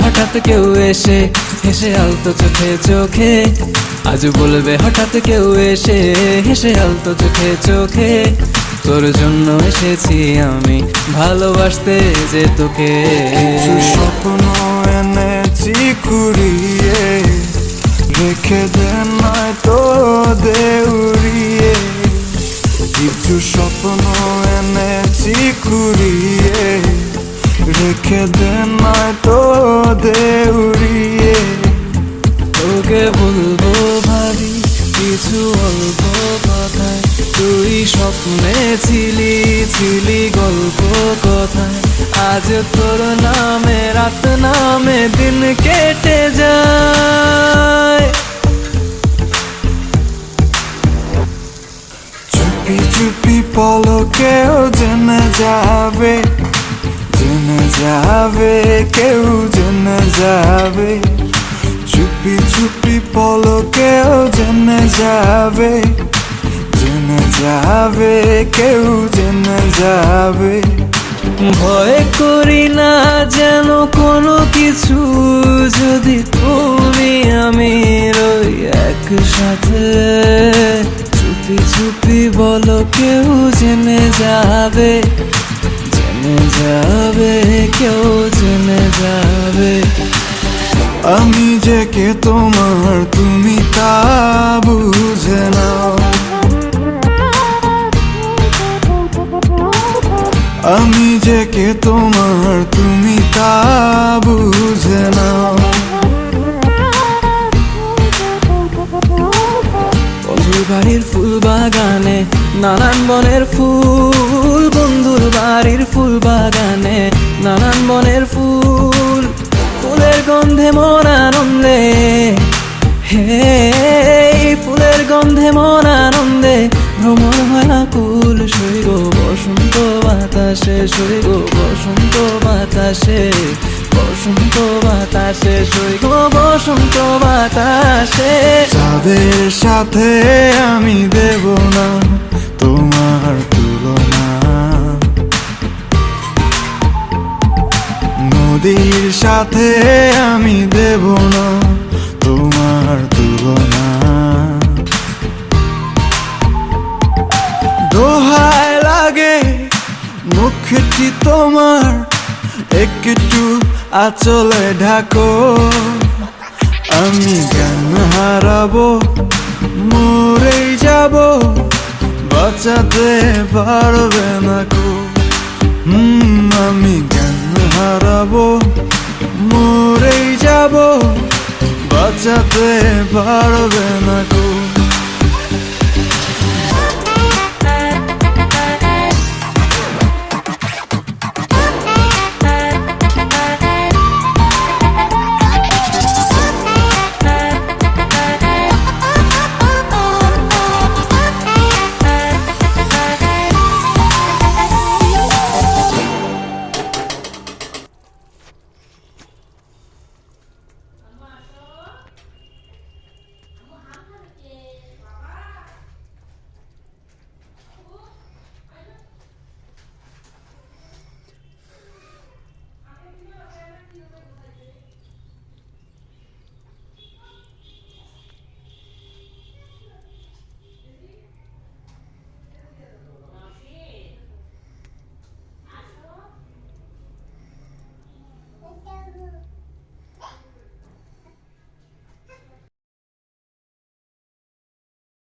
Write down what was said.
হঠাৎ কেউ এসে হেসে আলতো চোখে চোখে, আজ বলবে হঠাৎ কেউ এসে হেসে আলতো চোখে চোখে, তোর জন্য এসেছি আমি ভালোবাসতে যে তোকে। কিছু স্বপ্ন এনেছি কুড়িয়ে, রেখে দে নয়তো দে উড়িয়ে। কিছু স্বপ্ন এনেছি কুড়িয়ে, রেখে দে নয়তো দে উড়িয়ে। তোকে বলবো ভাবি কিছু অল্প কথায়, তুই স্বপ্নে ছিলি ছিলি গল্প কথায়, আজ তোর নামে রাত নামে দিন কেটে যায়। চুপি চুপি পলকেও জেনে যাবে, জেনে যাবে কেউ জেনে যাবে। চুপি চুপি পলকেও জেনে যাবে, জেনে যাবে কেউ জেনে যাবে। ভয় করি না যেন কোনো কিছু, যদি তুমি আমি রই একসাথে। চুপি চুপি বলো কেউ জেনে যাবে, জেনে যাবে কেউ জেনে যাবে। আমি যে কে তোমার তুমি তা বুঝে নাও, আমি যে কে তোমার তুমি তা বুঝে নাও। বন্ধুর বাড়ির ফুল বাগানে নানান বনের ফুল, বন্ধুর বাড়ির ফুল বাগানে নানান বনের ফুল, ফুলের গন্ধে মন আনন্দে, হে ফুলের গন্ধে মন আনন্দে ভ্রমণ হয় আকুল। সই গো বসন্ত বাতাসে, সই গো বসন্ত বাতাসে, বসন্ত বাতাসে, সই গো বসন্ত বাতাসে। যাদের সাথে আমি দেব না তোমার তুলনা, নদীর সাথে আমি দেব না তোমার তুলনা। দোহায় লাগে মুখটি তোমার, একটু আঁচলে ঢাকো। আমি জ্ঞান হারাবো, মরেই যাব, বাঁচাতে পারবে না কো। আমি জ্ঞান হারাবো, মরেই যাব, বাঁচাতে পারবে না কো।